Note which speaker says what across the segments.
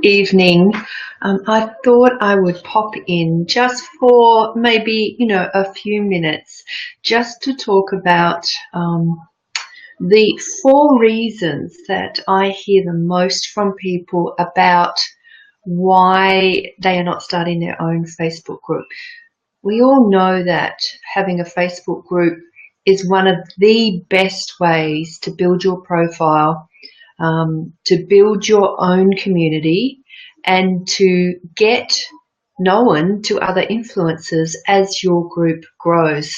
Speaker 1: evening. I thought I would pop in just for maybe, a few minutes just to talk about the four reasons that I hear the most from people about why they are not starting their own Facebook group. We all know that having a Facebook group is one of the best ways to build your profile, to build your own community, and to get known to other influencers as your group grows.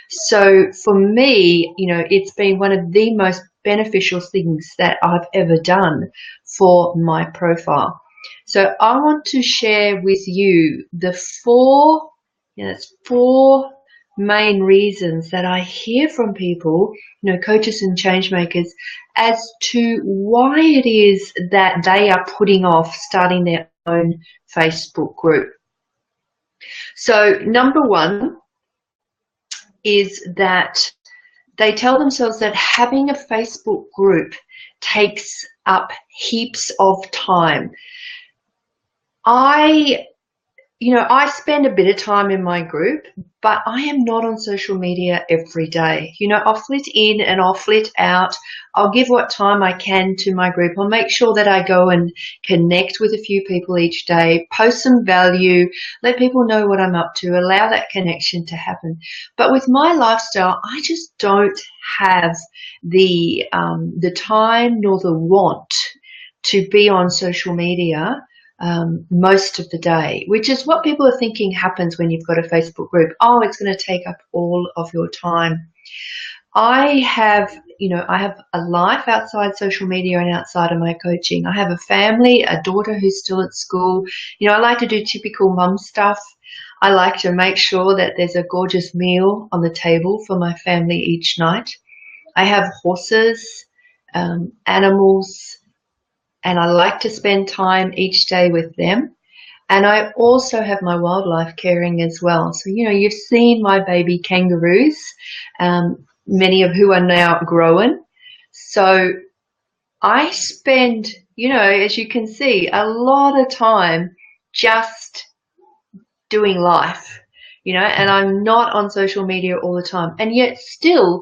Speaker 1: So for me, it's been one of the most beneficial things that I've ever done for my profile. So I want to share with you the four main reasons that I hear from people, coaches and change makers, as to why it is that they are putting off starting their own Facebook group. So number one is that they tell themselves that having a Facebook group takes up heaps of time. I spend a bit of time in my group, but I am not on social media every day. I'll flit in and I'll flit out. I'll give what time I can to my group. I'll make sure that I go and connect with a few people each day, post some value, let people know what I'm up to, allow that connection to happen. But with my lifestyle, I just don't have the time nor the want to be on social media most of the day, which is what people are thinking happens when you've got a Facebook group. Oh, it's going to take up all of your time. I have a life outside social media and outside of my coaching. I have a family, a daughter who's still at school. I like to do typical mum stuff. I like to make sure that there's a gorgeous meal on the table for my family each night. I have horses, animals, and I like to spend time each day with them. And I also have my wildlife caring as well. So, you've seen my baby kangaroos, many of who are now grown. So I spend, as you can see, a lot of time just doing life, and I'm not on social media all the time. And yet still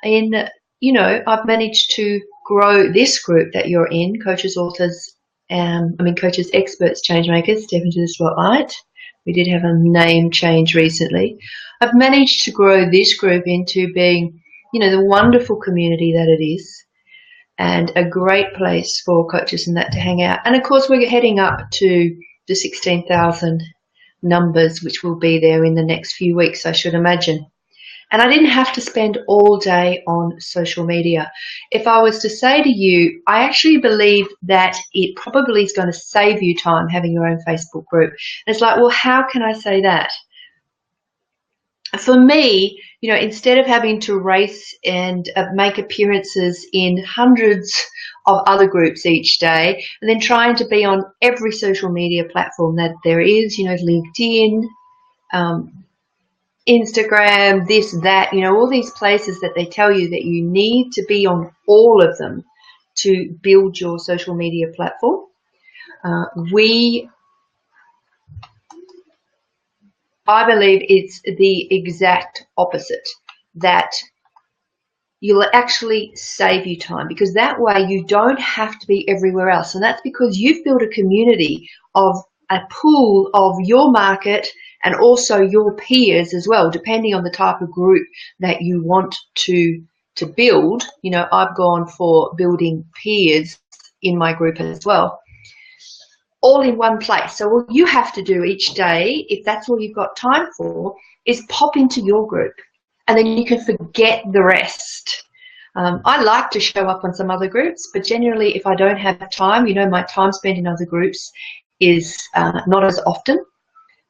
Speaker 1: I've managed to grow this group that you're in, coaches, authors, coaches, experts, change makers, step into the spotlight. We did have a name change recently. I've managed to grow this group into being, the wonderful community that it is, and a great place for coaches and that to hang out. And of course, we're heading up to the 16,000 numbers, which will be there in the next few weeks, I should imagine. And I didn't have to spend all day on social media. If I was to say to you, I actually believe that it probably is going to save you time having your own Facebook group. And it's like, well, how can I say that? For me, instead of having to race and make appearances in hundreds of other groups each day, and then trying to be on every social media platform that there is, LinkedIn, Instagram, this, that, all these places that they tell you that you need to be on all of them to build your social media platform. I believe it's the exact opposite, that you'll actually save you time, because that way you don't have to be everywhere else. And that's because you've built a community of a pool of your market and also your peers as well, depending on the type of group that you want to build. I've gone for building peers in my group as well, all in one place. So all you have to do each day, if that's all you've got time for, is pop into your group, and then you can forget the rest. I like to show up on some other groups, but generally if I don't have time, my time spent in other groups is not as often.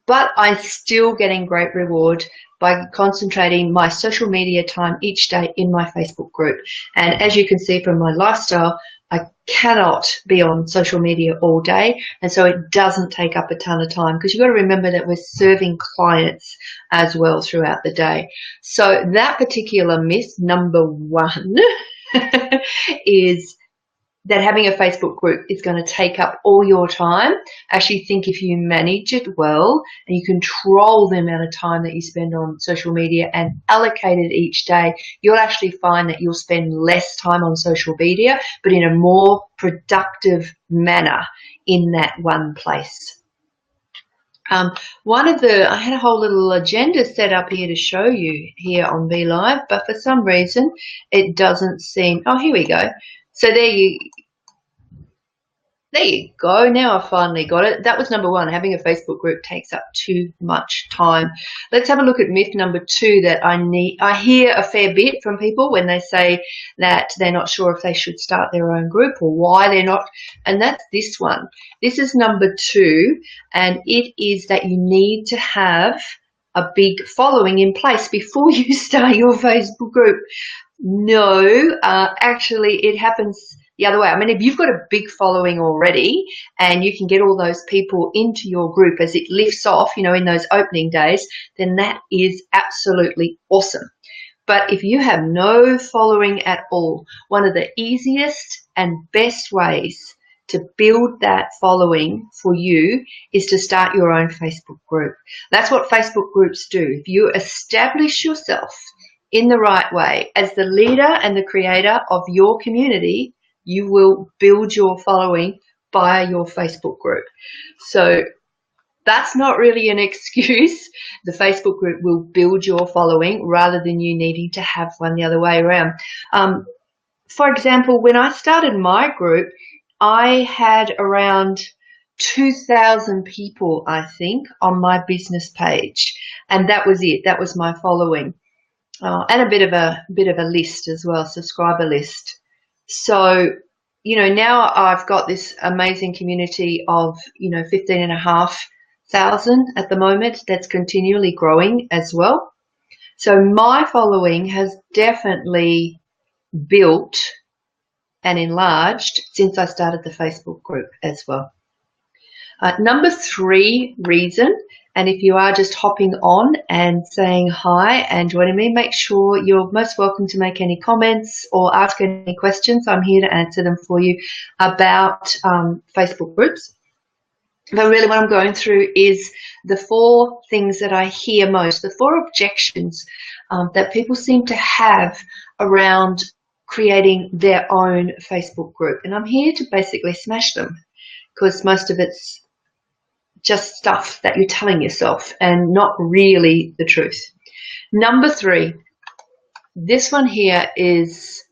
Speaker 1: But I'm still getting great reward by concentrating my social media time each day in my Facebook group. And as you can see from my lifestyle, I cannot be on social media all day, and so it doesn't take up a ton of time, because you've got to remember that we're serving clients as well throughout the day. So that particular myth, number one, is that having a Facebook group is going to take up all your time. Actually think if you manage it well and you control the amount of time that you spend on social media and allocate it each day, you'll actually find that you'll spend less time on social media, but in a more productive manner in that one place. I had a whole little agenda set up here to show you here on BeLive, but for some reason it doesn't seem, oh, here we go. So there you go. Now I finally got it. That was number one. Having a Facebook group takes up too much time. Let's have a look at myth number two that I hear a fair bit from people when they say that they're not sure if they should start their own group or why they're not. And that's this one. This is number two, and it is that you need to have a big following in place before you start your Facebook group. No, actually it happens the other way. I mean, if you've got a big following already and you can get all those people into your group as it lifts off, you know, in those opening days, then that is absolutely awesome. But if you have no following at all, one of the easiest and best ways to build that following for you is to start your own Facebook group. That's what Facebook groups do. If you establish yourself in the right way as the leader and the creator of your community, you will build your following via your Facebook group. So that's not really an excuse. The Facebook group will build your following rather than you needing to have one the other way around. For example, when I started my group, I had around 2,000 people, I think, on my business page, and that was it. That was my following, and a bit of a list as well, subscriber list. So, you know, now I've got this amazing community of, 15,500 at the moment that's continually growing as well. So my following has definitely built and enlarged since I started the Facebook group as well. Number three reason, and if you are just hopping on and saying hi and joining me, make sure you're most welcome to make any comments or ask any questions. I'm here to answer them for you about Facebook groups. But really what I'm going through is the four things that I hear most, the four objections that people seem to have around creating their own Facebook group. And I'm here to basically smash them because most of it's just stuff that you're telling yourself and not really the truth. Number three, this one here is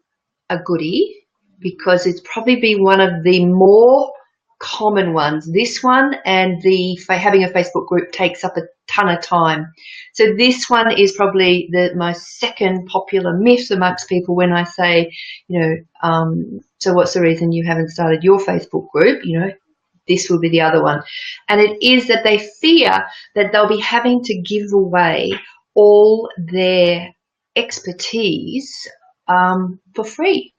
Speaker 1: a goodie because it's probably be one of the more common ones. This one and having a Facebook group takes up a ton of time. So this one is probably the most second popular myth amongst people when I say, so what's the reason you haven't started your Facebook group? This will be the other one. And it is that they fear that they'll be having to give away all their expertise for free,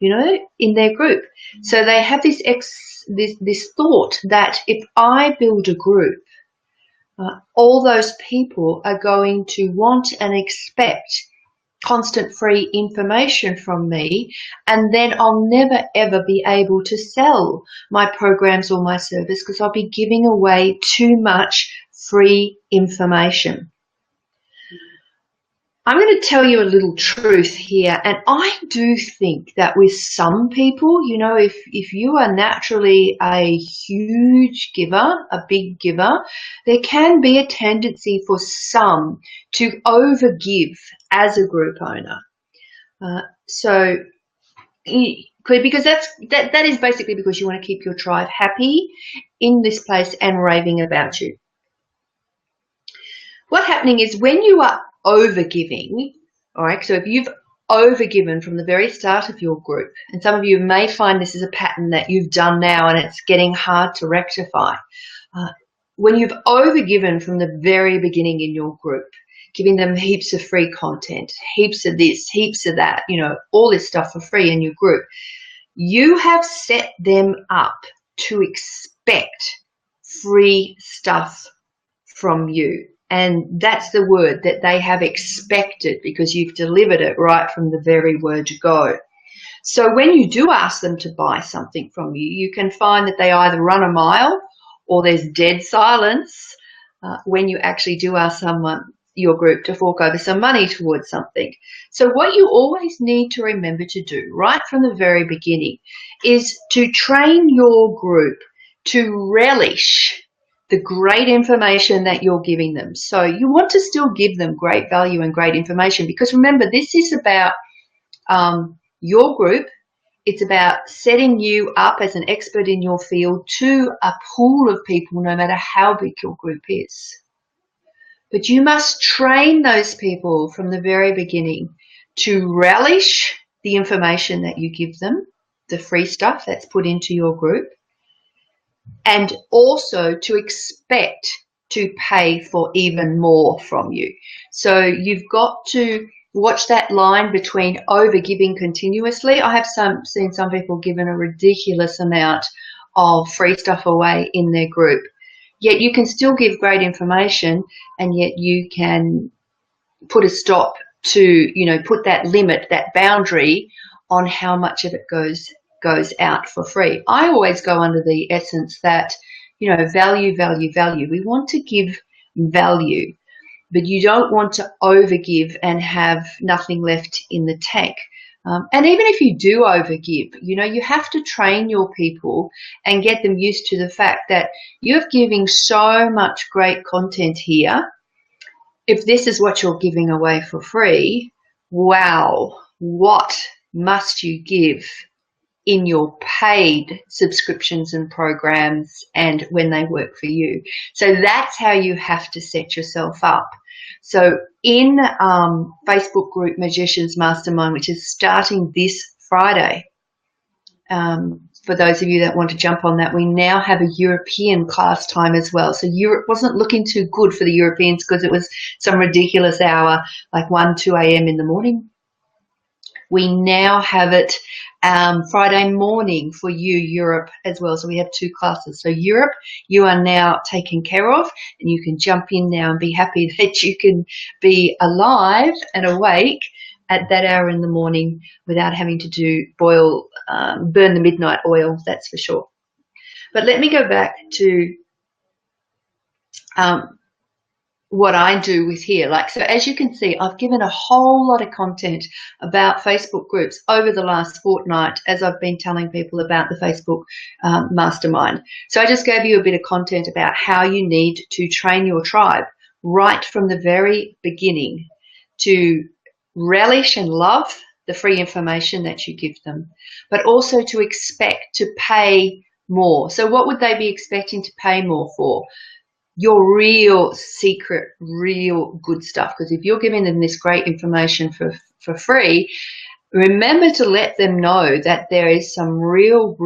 Speaker 1: in their group. So they have this thought that if I build a group, all those people are going to want and expect constant free information from me, and then I'll never ever be able to sell my programs or my service because I'll be giving away too much free information. I'm going to tell you a little truth here, and I do think that with some people, if you are naturally a huge giver, a big giver, there can be a tendency for some to overgive as a group owner. Because that is basically because you want to keep your tribe happy in this place and raving about you. What's happening is when you are overgiving, all right, so if you've overgiven from the very start of your group, and some of you may find this is a pattern that you've done now and it's getting hard to rectify. When you've overgiven from the very beginning in your group, giving them heaps of free content, heaps of this, heaps of that, all this stuff for free in your group, you have set them up to expect free stuff from you. And that's the word that they have expected because you've delivered it right from the very word go. So when you do ask them to buy something from you, you can find that they either run a mile or there's dead silence when you actually do ask someone, your group, to fork over some money towards something. So what you always need to remember to do right from the very beginning is to train your group to relish the great information that you're giving them. So you want to still give them great value and great information, because remember, this is about your group. It's about setting you up as an expert in your field to a pool of people, no matter how big your group is. But you must train those people from the very beginning to relish the information that you give them, the free stuff that's put into your group, and also to expect to pay for even more from you. So you've got to watch that line between over-giving continuously. I have seen some people given a ridiculous amount of free stuff away in their group. Yet you can still give great information, and yet you can put a stop to, you know, put that limit, that boundary on how much of it goes out for free. I always go under the essence that, you know, value, value, value. We want to give value, but you don't want to overgive and have nothing left in the tank. And even if you do overgive, you know, you have to train your people and get them used to the fact that you're giving so much great content here. If this is what you're giving away for free, wow, what must you give in your paid subscriptions and programs and when they work for you? So that's how you have to set yourself up. So in Facebook group Magicians Mastermind, which is starting this Friday, for those of you that want to jump on that, we now have a European class time as well. So Europe wasn't looking too good for the Europeans because it was some ridiculous hour, like 1, 2 a.m. in the morning. We now have it Friday morning for you, Europe, as well. So we have 2 classes. So Europe, you are now taken care of, and you can jump in now and be happy that you can be alive and awake at that hour in the morning without having to burn the midnight oil, that's for sure. But let me go back to what I do with here. Like, so as you can see, I've given a whole lot of content about Facebook groups over the last fortnight as I've been telling people about the Facebook Mastermind. So I just gave you a bit of content about how you need to train your tribe right from the very beginning to relish and love the free information that you give them, but also to expect to pay more. So what would they be expecting to pay more for? Your real secret, real good stuff. Because if you're giving them this great information for free, remember to let them know that there is some real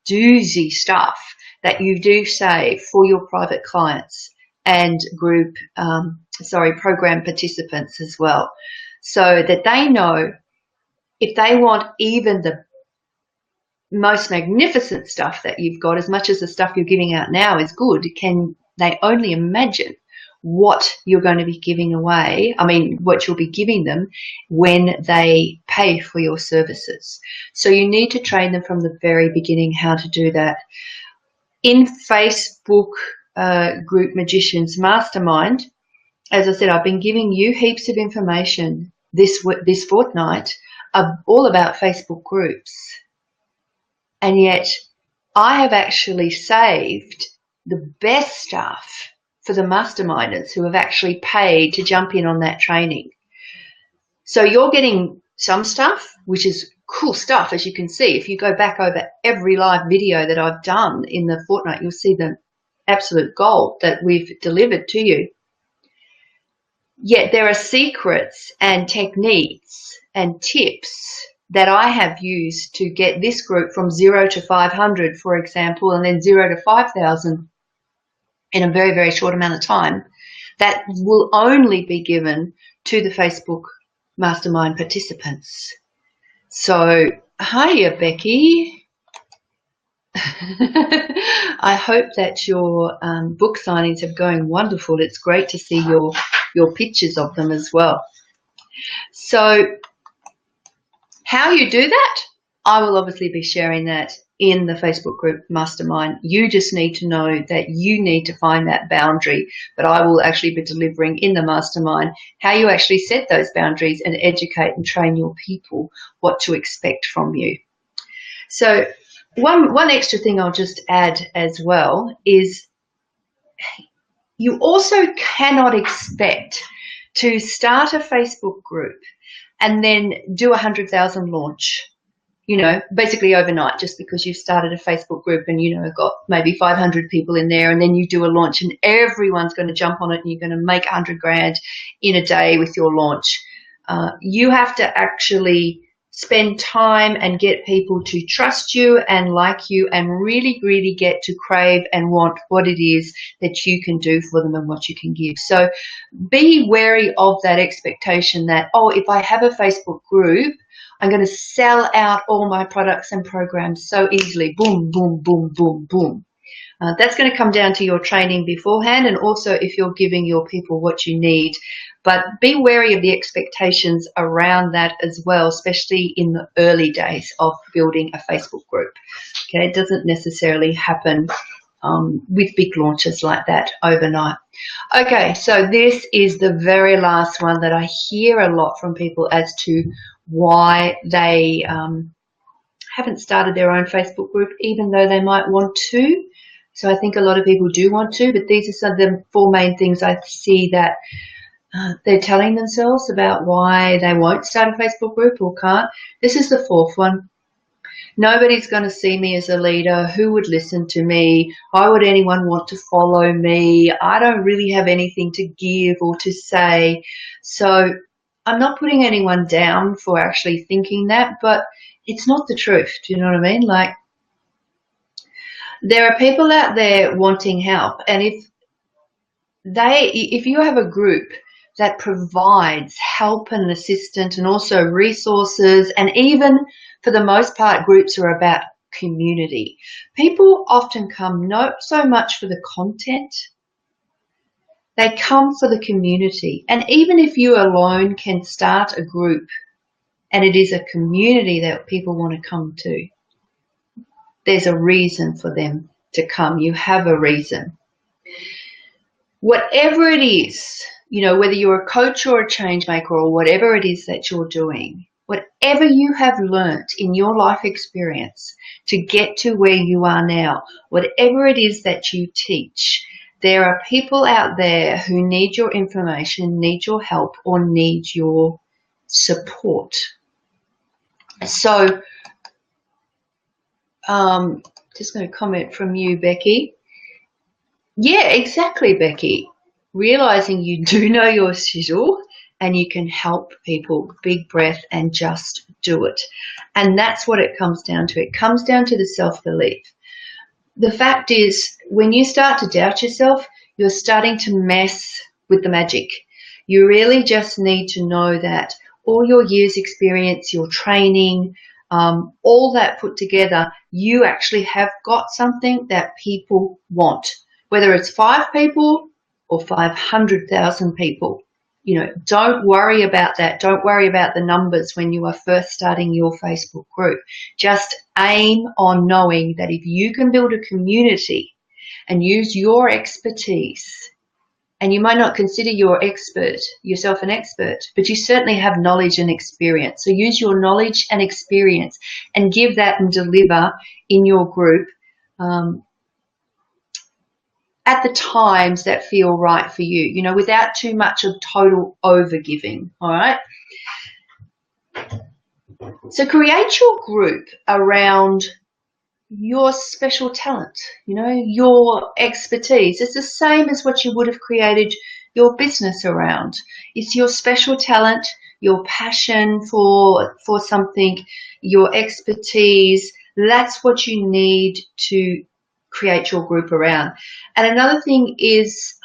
Speaker 1: doozy stuff that you do save for your private clients and group, program participants as well, so that they know if they want even the most magnificent stuff that you've got, as much as the stuff you're giving out now is good, can they only imagine what you're going to be giving away, what you'll be giving them when they pay for your services. So you need to train them from the very beginning how to do that. In Facebook group Magicians Mastermind, as I said, I've been giving you heaps of information this fortnight all about Facebook groups. And yet I have actually saved the best stuff for the masterminders who have actually paid to jump in on that training. So you're getting some stuff, which is cool stuff, as you can see. If you go back over every live video that I've done in the fortnight, you'll see the absolute gold that we've delivered to you. Yet there are secrets and techniques and tips that I have used to get this group from 0 to 500, for example, and then 0 to 5,000 in a very, very short amount of time, that will only be given to the Facebook Mastermind participants. So, hiya, Becky. I hope that your book signings are going wonderful. It's great to see your pictures of them as well. So, how you do that? I will obviously be sharing that in the Facebook group Mastermind. You just need to know that you need to find that boundary, but I will actually be delivering in the Mastermind how you actually set those boundaries and educate and train your people what to expect from you. So one extra thing I'll just add as well is you also cannot expect to start a Facebook group and then do a 100,000 launch, basically overnight, just because you've started a Facebook group and, got maybe 500 people in there, and then you do a launch and everyone's going to jump on it and you're going to make 100 grand in a day with your launch. You have to actually spend time and get people to trust you and like you and really, really get to crave and want what it is that you can do for them and what you can give. So be wary of that expectation that, if I have a Facebook group, I'm going to sell out all my products and programs so easily. Boom, boom, boom, boom, boom. That's going to come down to your training beforehand, and also if you're giving your people what you need. But be wary of the expectations around that as well, especially in the early days of building a Facebook group. Okay, it doesn't necessarily happen with big launches like that overnight. Okay, so this is the very last one that I hear a lot from people as to why they haven't started their own Facebook group, even though they might want to. So I think a lot of people do want to, but these are some of the four main things I see that they're telling themselves about why they won't start a Facebook group or can't. This is the fourth one. Nobody's going to see me as a leader. Who would listen to me? Why would anyone want to follow me? I don't really have anything to give or to say. So I'm not putting anyone down for actually thinking that, but it's not the truth. Do you know what I mean? Like, there are people out there wanting help, and if you have a group that provides help and assistance and also resources, and even for the most part groups are about community, people often come not so much for the content, they come for the community. And even if you alone can start a group and it is a community that people want to come to, there's a reason for them to come. You have a reason. Whatever it is, whether you're a coach or a change maker or whatever it is that you're doing, whatever you have learnt in your life experience to get to where you are now, whatever it is that you teach, there are people out there who need your information, need your help, or need your support. So, just going to comment from you, Becky. Yeah, exactly, Becky. Realizing you do know your shizzle and you can help people. Big breath and just do it. And that's what it comes down to. It comes down to the self-belief. The fact is, when you start to doubt yourself, you're starting to mess with the magic. You really just need to know that all your years' experience, your training, all that put together, you actually have got something that people want. Whether it's 5 people or 500,000 people, don't worry about that. Don't worry about the numbers when you are first starting your Facebook group. Just aim on knowing that if you can build a community and use your expertise, and you might not consider yourself an expert, but you certainly have knowledge and experience. So use your knowledge and experience and give that and deliver in your group at the times that feel right for you, without too much of total overgiving, all right? So create your group around your special talent, your expertise. It's the same as what you would have created your business around. It's your special talent, your passion for something, your expertise. That's what you need to create your group around. And another thing is,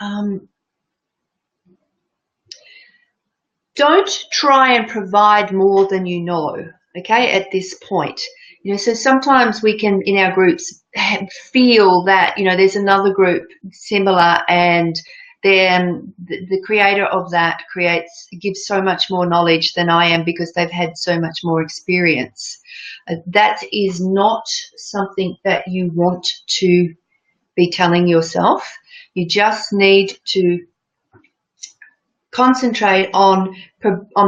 Speaker 1: don't try and provide more than you know, okay, at this point. So sometimes we can, in our groups, feel that, there's another group similar and then the creator of that gives so much more knowledge than I am because they've had so much more experience. That is not something that you want to be telling yourself. You just need to concentrate on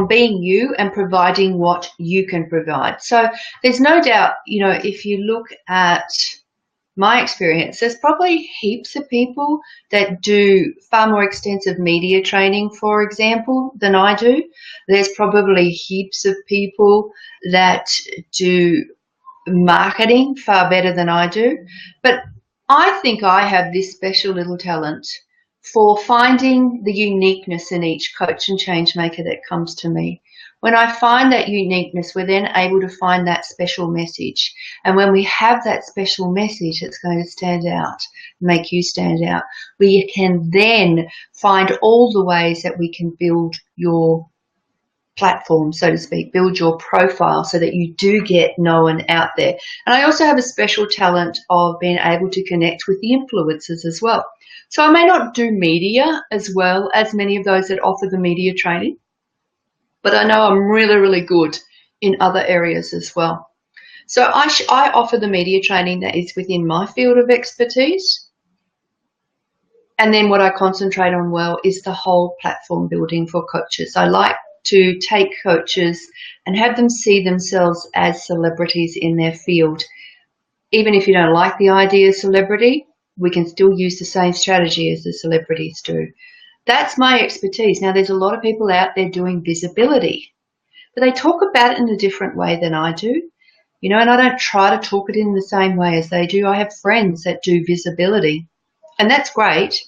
Speaker 1: being you and providing what you can provide. So there's no doubt, if you look at my experience, there's probably heaps of people that do far more extensive media training, for example, than I do. There's probably heaps of people that do marketing far better than I do. But I think I have this special little talent for finding the uniqueness in each coach and change maker that comes to me. When I find that uniqueness, we're then able to find that special message. And when we have that special message that's going to stand out, make you stand out, we can then find all the ways that we can build your platform, so to speak, build your profile so that you do get known out there. And I also have a special talent of being able to connect with the influencers as well. So I may not do media as well as many of those that offer the media training, but I know I'm really, really good in other areas as well. So I offer the media training that is within my field of expertise. And then what I concentrate on well is the whole platform building for coaches. I like to take coaches and have them see themselves as celebrities in their field. Even if you don't like the idea of celebrity, we can still use the same strategy as the celebrities do. That's my expertise. Now, there's a lot of people out there doing visibility, but they talk about it in a different way than I do, and I don't try to talk it in the same way as they do. I have friends that do visibility, and that's great,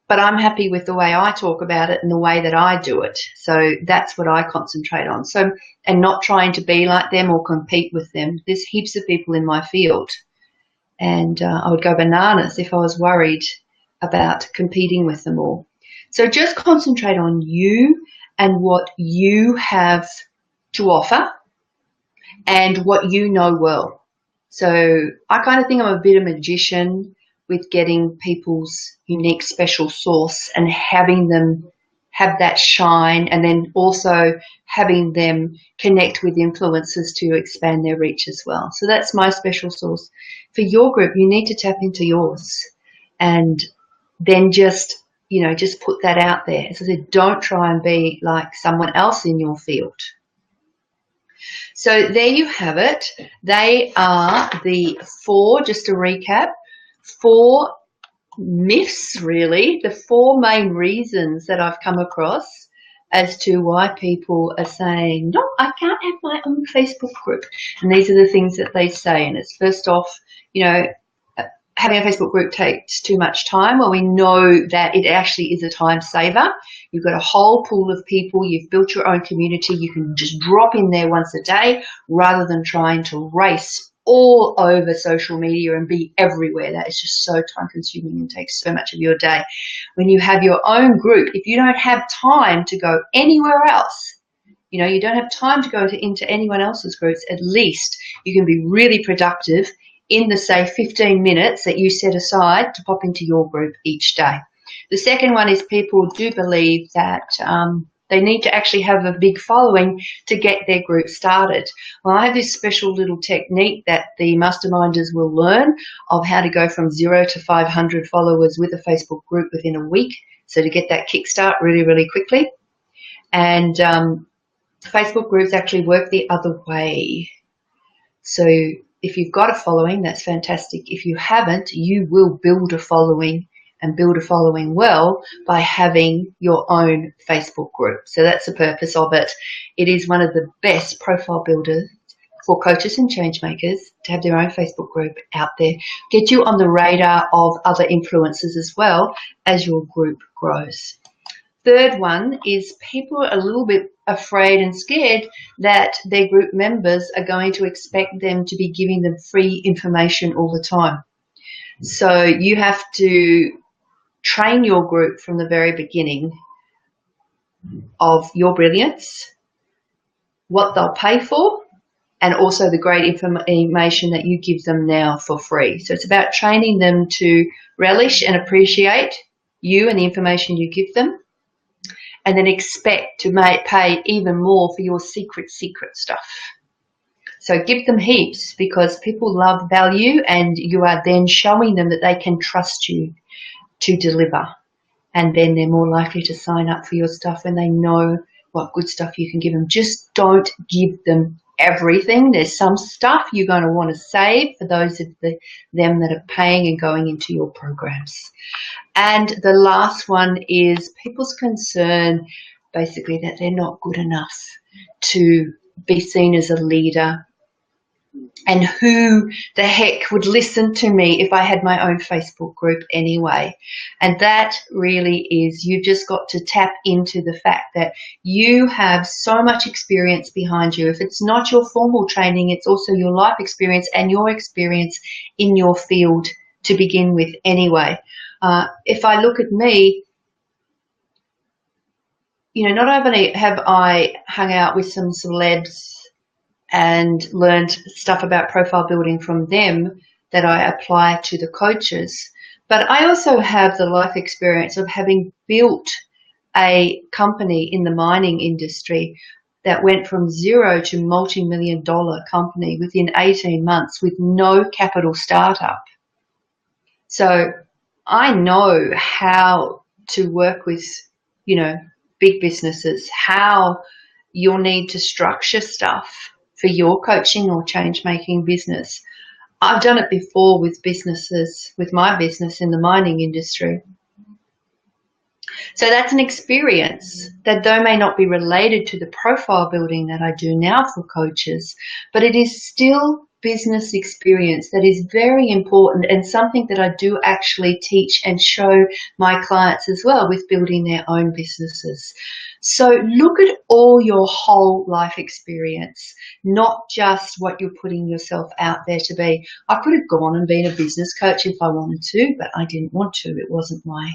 Speaker 1: but I'm happy with the way I talk about it and the way that I do it. So that's what I concentrate on. So, and not trying to be like them or compete with them. There's heaps of people in my field, and I would go bananas if I was worried about competing with them all. So just concentrate on you and what you have to offer and what you know well. So I kind of think I'm a bit of a magician with getting people's unique special sauce and having them have that shine, and then also having them connect with influencers to expand their reach as well. So that's my special sauce. For your group, you need to tap into yours and then just put that out there. As I said, don't try and be like someone else in your field. So there you have it. They are the just to recap, 4 myths, really, the 4 main reasons that I've come across as to why people are saying, no, I can't have my own Facebook group. And these are the things that they say. And it's first off, having a Facebook group takes too much time. Well, we know that it actually is a time saver. You've got a whole pool of people. You've built your own community. You can just drop in there once a day rather than trying to race all over social media and be everywhere. That is just so time consuming and takes so much of your day. When you have your own group, if you don't have time to go anywhere else, you don't have time to go into anyone else's groups, at least you can be really productive in the, say, 15 minutes that you set aside to pop into your group each day. The second one is people do believe that they need to actually have a big following to get their group started. Well, I have this special little technique that the masterminders will learn of how to go from 0 to 500 followers with a Facebook group within a week. So to get that kickstart really, really quickly. And Facebook groups actually work the other way. So if you've got a following, that's fantastic. If you haven't, you will build a following and build a following well by having your own Facebook group. So that's the purpose of it. It is one of the best profile builders for coaches and change makers to have their own Facebook group out there. Get you on the radar of other influencers as well as your group grows. Third one is people are a little bit afraid and scared that their group members are going to expect them to be giving them free information all the time. So you have to train your group from the very beginning of your brilliance, what they'll pay for, and also the great information that you give them now for free. So it's about training them to relish and appreciate you and the information you give them, and then expect to pay even more for your secret stuff. So give them heaps, because people love value, and you are then showing them that they can trust you to deliver. And then they're more likely to sign up for your stuff when they know what good stuff you can give them. Just don't give them everything. There's some stuff you're going to want to save for those of them that are paying and going into your programs. And the last one is people's concern, basically, that they're not good enough to be seen as a leader. And who the heck would listen to me if I had my own Facebook group anyway? And that really is, you've just got to tap into the fact that you have so much experience behind you. If it's not your formal training, it's also your life experience and your experience in your field to begin with anyway. If I look at me, you know, not only have I hung out with some celebs and learned stuff about profile building from them that I apply to the coaches, but I also have the life experience of having built a company in the mining industry that went from zero to multi-million-dollar company within 18 months with no capital startup. So I know how to work with, you know, big businesses, how you'll need to structure stuff for your coaching or change-making business. I've done it before with businesses, with my business in the mining industry. So that's an experience that, though may not be related to the profile building that I do now for coaches, but it is still business experience that is very important, and something that I do actually teach and show my clients as well with building their own businesses. So look at all your whole life experience, not just what you're putting yourself out there to be. I could have gone and been a business coach if I wanted to, but I didn't want to. It wasn't my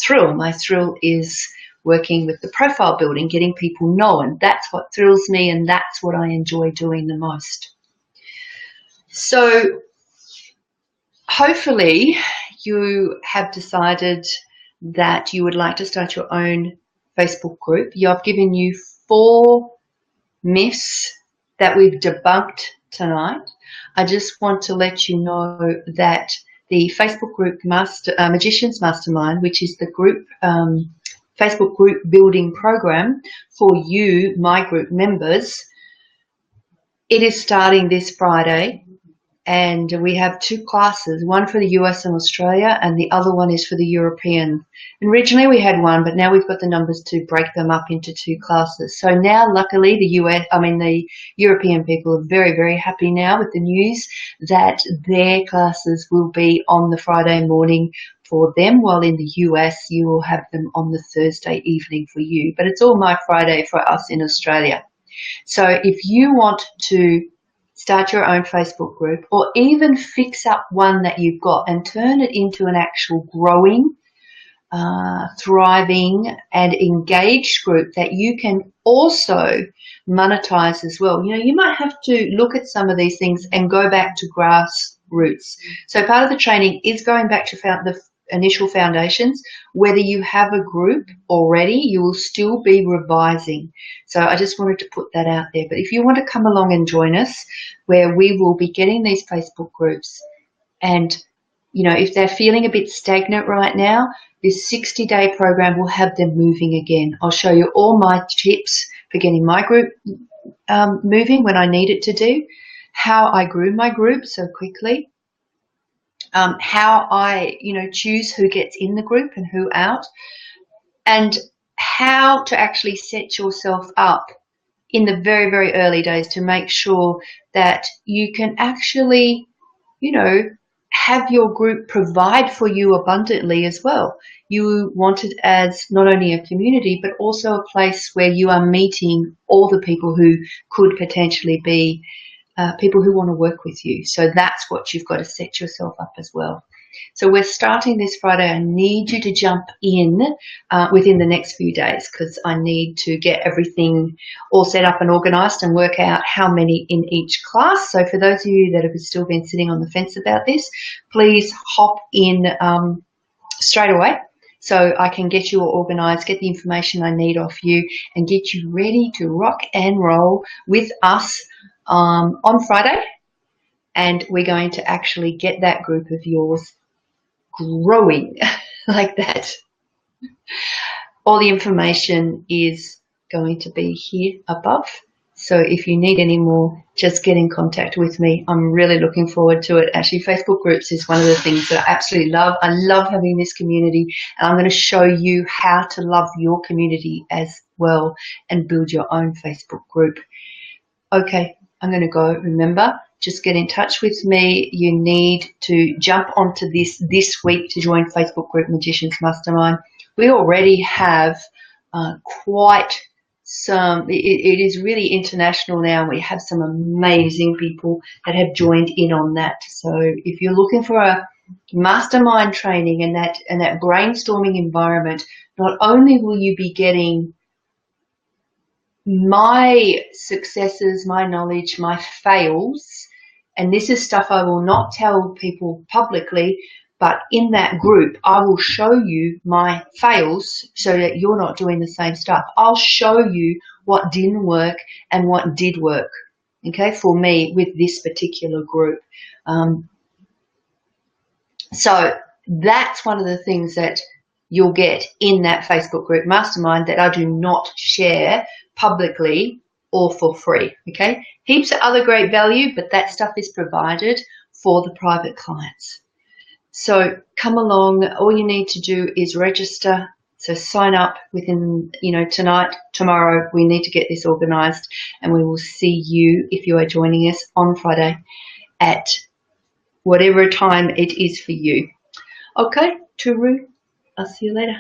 Speaker 1: thrill. My thrill is working with the profile building, getting people known. That's what thrills me, and that's what I enjoy doing the most. So hopefully you have decided that you would like to start your own Facebook group. I've given you 4 myths that we've debunked tonight. I just want to let you know that the Facebook group Magicians Mastermind, which is the group Facebook group building program for you, my group members, it is starting this Friday. And we have 2 classes, one for the US and Australia, and the other one is for the European. And originally we had 1, but now we've got the numbers to break them up into 2 classes. So now, luckily, the European people are very, very happy now with the news that their classes will be on the Friday morning for them, while in the US you will have them on the Thursday evening for you. But it's all my Friday for us in Australia. So if you want to start your own Facebook group, or even fix up one that you've got and turn it into an actual growing, thriving and engaged group that you can also monetize as well. You know, you might have to look at some of these things and go back to grassroots. So part of the training is going back to the initial foundations. Whether you have a group already, you will still be revising. So I just wanted to put that out there. But if you want to come along and join us, where we will be getting these Facebook groups, and you know, if they're feeling a bit stagnant right now, this 60-day program will have them moving again. I'll show you all my tips for getting my group moving when I need it to do, how I grew my group so quickly, how I, choose who gets in the group and who out, and how to actually set yourself up in the very, very early days to make sure that you can actually, have your group provide for you abundantly as well. You want it as not only a community, but also a place where you are meeting all the people who could potentially be people who want to work with you. So that's what you've got to set yourself up as well. So we're starting this Friday. I need you to jump in within the next few days, because I need to get everything all set up and organised and work out how many in each class. So for those of you that have still been sitting on the fence about this, please hop in straight away, so I can get you all organized, get the information I need off you, and get you ready to rock and roll with us on Friday. And we're going to actually get that group of yours growing like that. All the information is going to be here above. So if you need any more, just get in contact with me. I'm really looking forward to it. Actually, Facebook groups is one of the things that I absolutely love. I love having this community, and I'm going to show you how to love your community as well and build your own Facebook group. Okay, I'm going to go. Remember, just get in touch with me. You need to jump onto this week to join Facebook group Magicians Mastermind. We already have quite some, it is really international now, and we have some amazing people that have joined in on that. So if you're looking for a mastermind training and that brainstorming environment, not only will you be getting my successes, my knowledge, my fails, and this is stuff I will not tell people publicly, but in that group, I will show you my fails so that you're not doing the same stuff. I'll show you what didn't work and what did work, okay, for me with this particular group. So that's one of the things that you'll get in that Facebook group mastermind that I do not share publicly or for free, okay? Heaps of other great value, but that stuff is provided for the private clients. So come along. All you need to do is register. So sign up within, tonight, tomorrow. We need to get this organized, and we will see you, if you are joining us on Friday, at whatever time it is for you. Okay, Turu, I'll see you later.